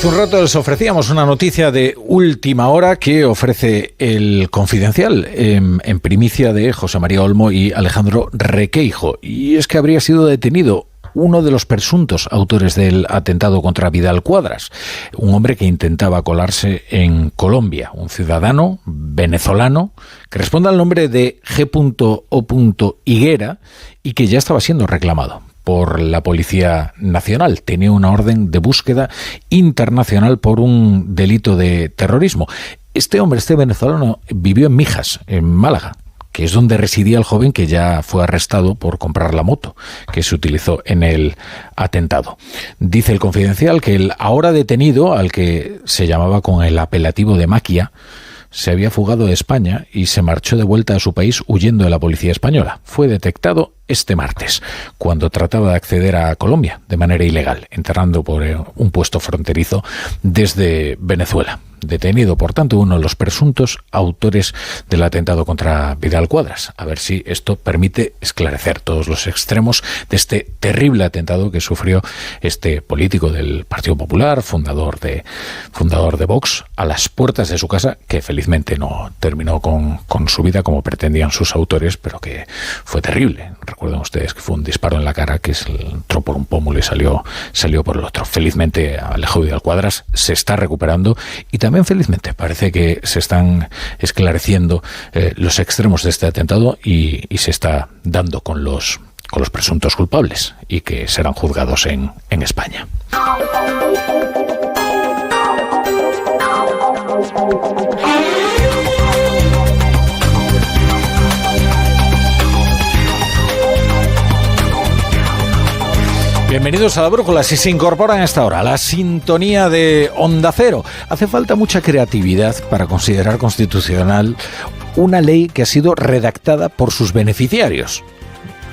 Hace un rato les ofrecíamos una noticia de última hora que ofrece El Confidencial en primicia de José María Olmo y Alejandro Requeijo. Y es que habría sido detenido uno de los presuntos autores del atentado contra Vidal Quadras, un hombre que intentaba colarse en Colombia, un ciudadano venezolano que responde al nombre de G.O. Higuera y que ya estaba siendo reclamado por la Policía Nacional. Tenía una orden de búsqueda internacional por un delito de terrorismo. Este hombre, este venezolano, vivió en Mijas, en Málaga, que es donde residía el joven que ya fue arrestado por comprar la moto que se utilizó en el atentado. Dice El Confidencial que el ahora detenido, al que se llamaba con el apelativo de Maquia, se había fugado de España y se marchó de vuelta a su país huyendo de la policía española. Fue detectado este martes, cuando trataba de acceder a Colombia de manera ilegal, entrando por un puesto fronterizo desde Venezuela. Detenido, por tanto, uno de los presuntos autores del atentado contra Vidal Quadras. A ver si esto permite esclarecer todos los extremos de este terrible atentado que sufrió este político del Partido Popular, fundador de Vox, a las puertas de su casa, que felizmente no terminó con su vida como pretendían sus autores, pero que fue terrible. Recuerden ustedes que fue un disparo en la cara que entró por un pómulo y salió por el otro. Felizmente Alejo Vidal Quadras se está recuperando y también felizmente parece que se están esclareciendo los extremos de este atentado y se está dando con los presuntos culpables y que serán juzgados en España. Bienvenidos a La Brújula. Si se incorporan a esta hora a la sintonía de Onda Cero, hace falta mucha creatividad para considerar constitucional una ley que ha sido redactada por sus beneficiarios.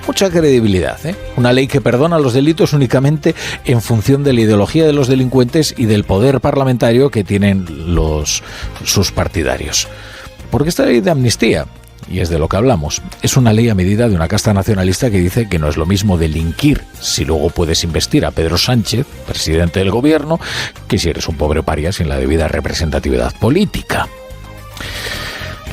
Mucha credibilidad, ¿eh? Una ley que perdona los delitos únicamente en función de la ideología de los delincuentes y del poder parlamentario que tienen sus partidarios. Porque esta ley de amnistía, y es de lo que hablamos, es una ley a medida de una casta nacionalista que dice que no es lo mismo delinquir si luego puedes investir a Pedro Sánchez, presidente del gobierno, que si eres un pobre paria sin la debida representatividad política.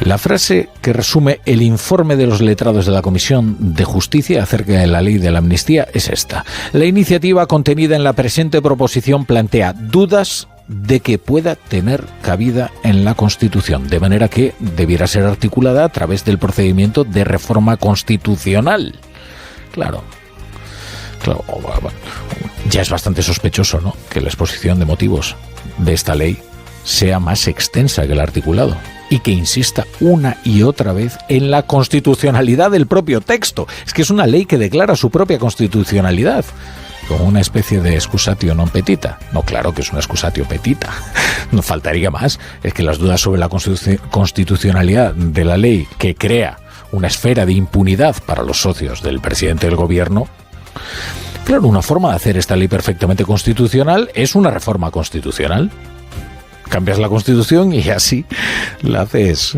La frase que resume el informe de los letrados de la Comisión de Justicia acerca de la ley de la amnistía es esta: la iniciativa contenida en la presente proposición plantea dudas de que pueda tener cabida en la Constitución, de manera que debiera ser articulada a través del procedimiento de reforma constitucional. Claro, ya es bastante sospechoso, ¿no?, que la exposición de motivos de esta ley sea más extensa que el articulado y que insista una y otra vez en la constitucionalidad del propio texto. Es que es una ley que declara su propia constitucionalidad como una especie de excusatio non petita. No, claro que es una excusatio petita. No faltaría más. Es que las dudas sobre la constitucionalidad de la ley que crea una esfera de impunidad para los socios del presidente del gobierno. Claro, una forma de hacer esta ley perfectamente constitucional es una reforma constitucional. Cambias la Constitución y así la haces.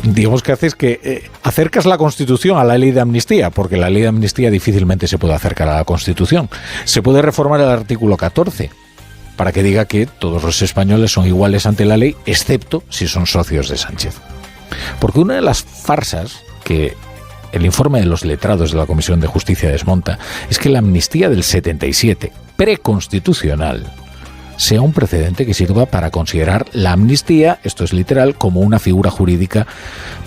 Digamos que haces que acercas la Constitución a la ley de amnistía, porque la ley de amnistía difícilmente se puede acercar a la Constitución. Se puede reformar el artículo 14 para que diga que todos los españoles son iguales ante la ley, excepto si son socios de Sánchez. Porque una de las farsas que el informe de los letrados de la Comisión de Justicia desmonta es que la amnistía del 77, preconstitucional, sea un precedente que sirva para considerar la amnistía, esto es literal, como una figura jurídica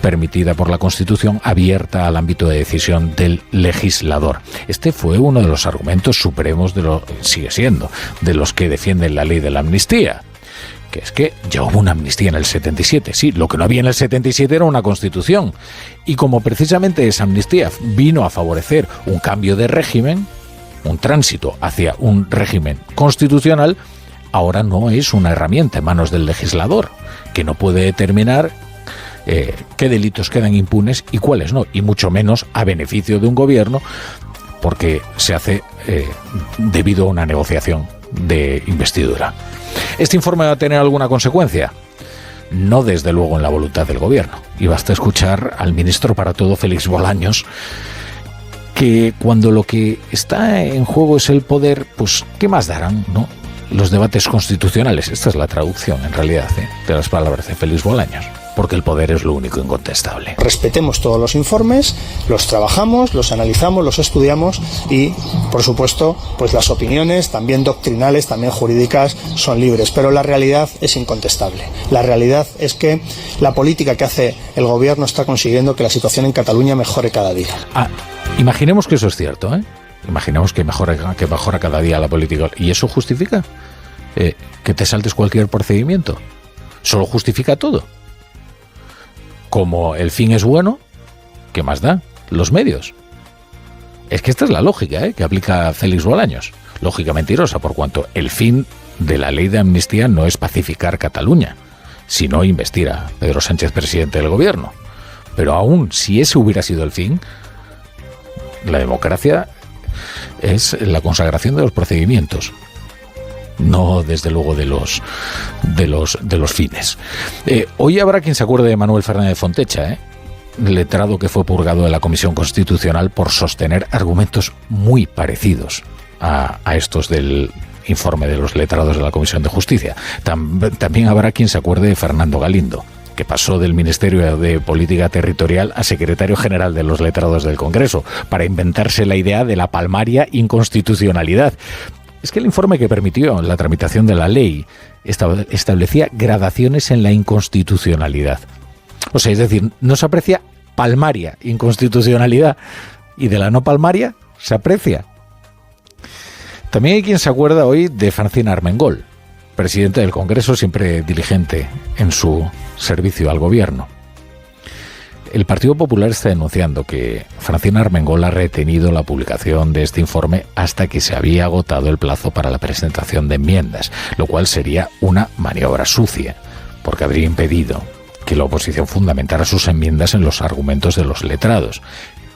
permitida por la Constitución, abierta al ámbito de decisión del legislador. Este fue uno de los argumentos supremos, sigue siendo, de los que defienden la ley de la amnistía. Que es que ya hubo una amnistía en el 77, sí, lo que no había en el 77 era una Constitución. Y como precisamente esa amnistía vino a favorecer un cambio de régimen, un tránsito hacia un régimen constitucional, ahora no es una herramienta en manos del legislador, que no puede determinar qué delitos quedan impunes y cuáles no, y mucho menos a beneficio de un gobierno, porque se hace debido a una negociación de investidura. ¿Este informe va a tener alguna consecuencia? No, desde luego, en la voluntad del gobierno. Y basta escuchar al ministro para todo, Félix Bolaños, que cuando lo que está en juego es el poder, pues ¿qué más darán, no? los debates constitucionales. Esta es la traducción, en realidad, de las palabras de Félix Bolaños. Porque el poder es lo único incontestable. Respetemos todos los informes, los trabajamos, los analizamos, los estudiamos y, por supuesto, pues las opiniones, también doctrinales, también jurídicas, son libres. Pero la realidad es incontestable. La realidad es que la política que hace el gobierno está consiguiendo que la situación en Cataluña mejore cada día. Imaginemos que eso es cierto, Imaginemos que mejora cada día la política. ¿Y eso justifica que te saltes cualquier procedimiento? Solo justifica todo. Como el fin es bueno, ¿qué más da? Los medios. Es que esta es la lógica que aplica Félix Bolaños. Lógica mentirosa, por cuanto el fin de la ley de amnistía no es pacificar Cataluña, sino investir a Pedro Sánchez presidente del gobierno. Pero aún si ese hubiera sido el fin, la democracia es la consagración de los procedimientos. No, desde luego, de los fines. Hoy habrá quien se acuerde de Manuel Fernández Fontecha, letrado que fue purgado de la Comisión Constitucional por sostener argumentos muy parecidos a estos del informe de los letrados de la Comisión de Justicia. También habrá quien se acuerde de Fernando Galindo, que pasó del Ministerio de Política Territorial a secretario general de los letrados del Congreso, para inventarse la idea de la palmaria inconstitucionalidad. Es que el informe que permitió la tramitación de la ley establecía gradaciones en la inconstitucionalidad. O sea, es decir, no se aprecia palmaria inconstitucionalidad y de la no palmaria se aprecia. También hay quien se acuerda hoy de Francina Armengol, presidente del Congreso, siempre diligente en su servicio al gobierno. El Partido Popular está denunciando que Francina Armengol ha retenido la publicación de este informe hasta que se había agotado el plazo para la presentación de enmiendas, lo cual sería una maniobra sucia, porque habría impedido que la oposición fundamentara sus enmiendas en los argumentos de los letrados.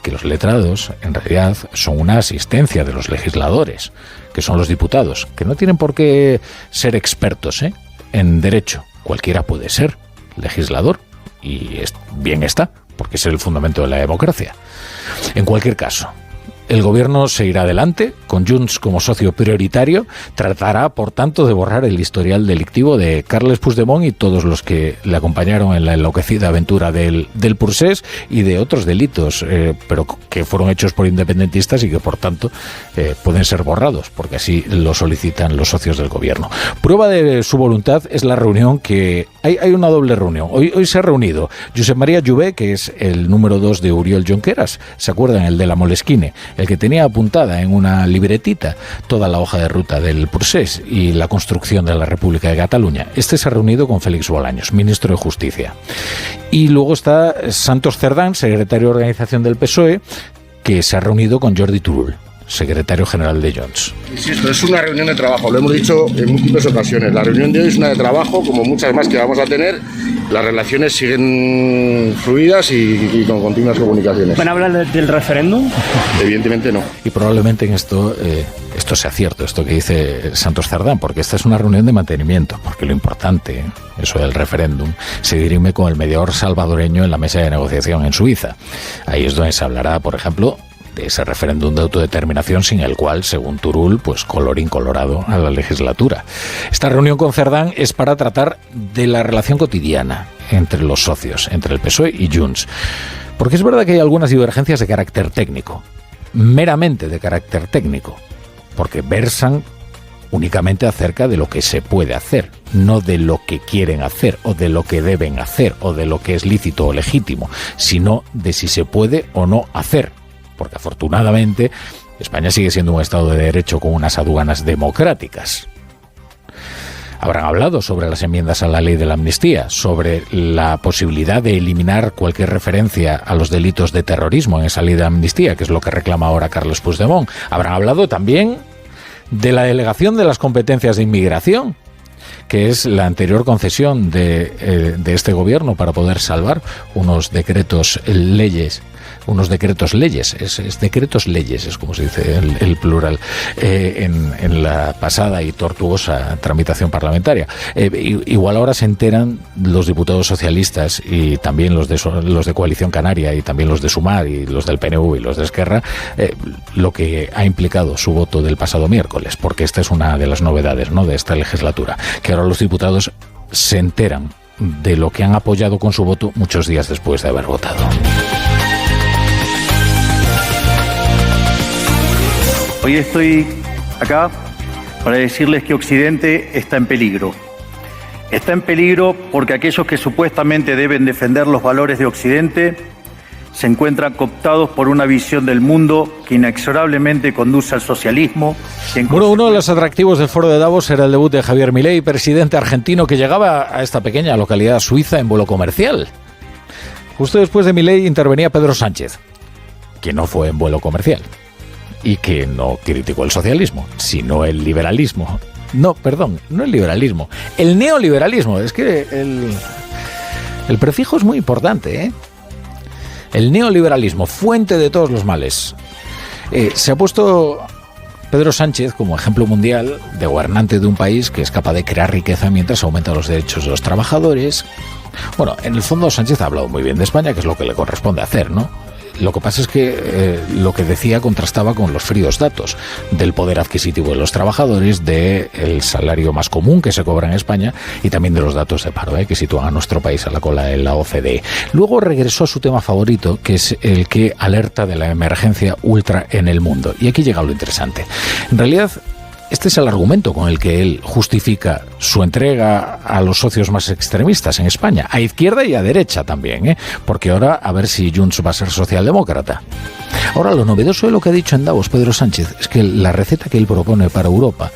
Que los letrados, en realidad, son una asistencia de los legisladores, que son los diputados, que no tienen por qué ser expertos en derecho. Cualquiera puede ser legislador, y bien está, porque es el fundamento de la democracia. En cualquier caso, el gobierno seguirá adelante, con Junts como socio prioritario, tratará, por tanto, de borrar el historial delictivo de Carles Puigdemont y todos los que le acompañaron en la enloquecida aventura del Procés y de otros delitos, pero que fueron hechos por independentistas y que, por tanto, pueden ser borrados, porque así lo solicitan los socios del gobierno. Prueba de su voluntad es la reunión que... Hay una doble reunión. Hoy se ha reunido Josep María Jové, que es el número 2 de Oriol Junqueras, ¿se acuerdan? El de la Moleskine, el que tenía apuntada en una libretita toda la hoja de ruta del Procés y la construcción de la República de Cataluña. Este se ha reunido con Félix Bolaños, ministro de Justicia. Y luego está Santos Cerdán, secretario de Organización del PSOE, que se ha reunido con Jordi Turull, secretario general de Junts. Insisto, es una reunión de trabajo, lo hemos dicho en múltiples ocasiones. La reunión de hoy es una de trabajo, como muchas más que vamos a tener. Las relaciones siguen fluidas y con continuas comunicaciones. ¿Van a hablar del referéndum? Evidentemente no. Y probablemente en esto sea cierto, esto que dice Santos Cerdán, porque esta es una reunión de mantenimiento, porque lo importante, eso del referéndum, se dirime con el mediador salvadoreño en la mesa de negociación en Suiza. Ahí es donde se hablará, por ejemplo, de ese referéndum de autodeterminación sin el cual, según Turull, pues colorín colorado a la legislatura. Esta reunión con Cerdán es para tratar de la relación cotidiana entre los socios, entre el PSOE y Junts. Porque es verdad que hay algunas divergencias de carácter técnico, meramente de carácter técnico, porque versan únicamente acerca de lo que se puede hacer, no de lo que quieren hacer o de lo que deben hacer o de lo que es lícito o legítimo, sino de si se puede o no hacer. Porque afortunadamente España sigue siendo un Estado de Derecho con unas aduanas democráticas. Habrán hablado sobre las enmiendas a la ley de la amnistía, sobre la posibilidad de eliminar cualquier referencia a los delitos de terrorismo en esa ley de amnistía, que es lo que reclama ahora Carles Puigdemont. Habrán hablado también de la delegación de las competencias de inmigración, que es la anterior concesión de este gobierno para poder salvar unos decretos leyes unos decretos leyes, es decretos leyes, es como se dice el plural, en la pasada y tortuosa tramitación parlamentaria. Igual ahora se enteran los diputados socialistas y también los de Coalición Canaria y también los de Sumar y los del PNV y los de Esquerra, lo que ha implicado su voto del pasado miércoles, porque esta es una de las novedades, ¿no?, de esta legislatura, que ahora los diputados se enteran de lo que han apoyado con su voto muchos días después de haber votado. Hoy estoy acá para decirles que Occidente está en peligro. Está en peligro porque aquellos que supuestamente deben defender los valores de Occidente se encuentran cooptados por una visión del mundo que inexorablemente conduce al socialismo. Bueno, uno de los atractivos del Foro de Davos era el debut de Javier Milei, presidente argentino, que llegaba a esta pequeña localidad suiza en vuelo comercial. Justo después de Milei intervenía Pedro Sánchez, que no fue en vuelo comercial y que no criticó el socialismo, sino el liberalismo. No, perdón, no el liberalismo, el neoliberalismo. Es que el prefijo es muy importante, ¿eh? El neoliberalismo, fuente de todos los males. Se ha puesto Pedro Sánchez como ejemplo mundial de gobernante de un país que es capaz de crear riqueza mientras aumenta los derechos de los trabajadores. Bueno, en el fondo Sánchez ha hablado muy bien de España, que es lo que le corresponde hacer, ¿no? Lo que pasa es que lo que decía contrastaba con los fríos datos del poder adquisitivo de los trabajadores, del salario más común que se cobra en España y también de los datos de paro, que sitúan a nuestro país a la cola en la OCDE. Luego regresó a su tema favorito, que es el que alerta de la emergencia ultra en el mundo. Y aquí llega lo interesante. En realidad, este es el argumento con el que él justifica su entrega a los socios más extremistas en España, a izquierda y a derecha también, porque ahora a ver si Junts va a ser socialdemócrata. Ahora, lo novedoso de lo que ha dicho en Davos Pedro Sánchez es que la receta que él propone para Europa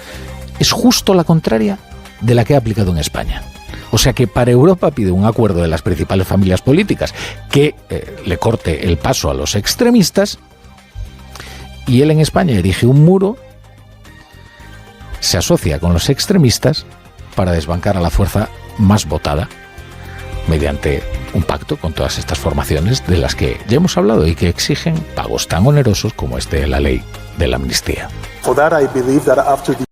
es justo la contraria de la que ha aplicado en España. O sea que para Europa pide un acuerdo de las principales familias políticas que le corte el paso a los extremistas, y él en España erige un muro, se asocia con los extremistas para desbancar a la fuerza más votada mediante un pacto con todas estas formaciones de las que ya hemos hablado y que exigen pagos tan onerosos como este de la ley de la amnistía.